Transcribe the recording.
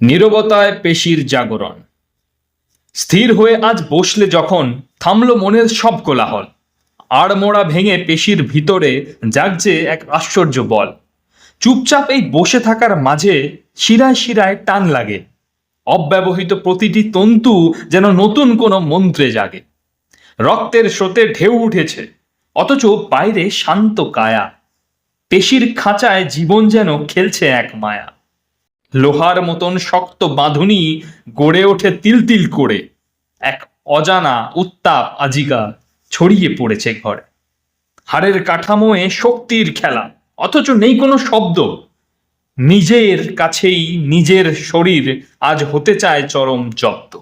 নীরবতায় পেশির জাগরণ। স্থির হয়ে আজ বসলে যখন থামল মনের সব কোলাহল, আড়মোড়া ভেঙে পেশির ভিতরে জাগছে এক আশ্চর্য বল। চুপচাপ এই বসে থাকার মাঝে শিরায় শিরায় টান লাগে, অব্যবহৃত প্রতিটি তন্তু যেন নতুন কোনো মন্ত্রে জাগে। রক্তের স্রোতে ঢেউ উঠেছে, অথচ বাইরে শান্ত কায়া। পেশির খাঁচায় জীবন যেন খেলছে এক মায়া। লোহার মতন শক্ত বাঁধুনি গড়ে ওঠে তিল তিল করে, এক অজানা উত্তাপ আজিকা ছড়িয়ে পড়েছে ঘরে। হাড়ের কাঠামোয় শক্তির খেলা, অথচ নেই কোনো শব্দ। নিজের কাছেই নিজের শরীর আজ হতে চায় চরম জব্দ।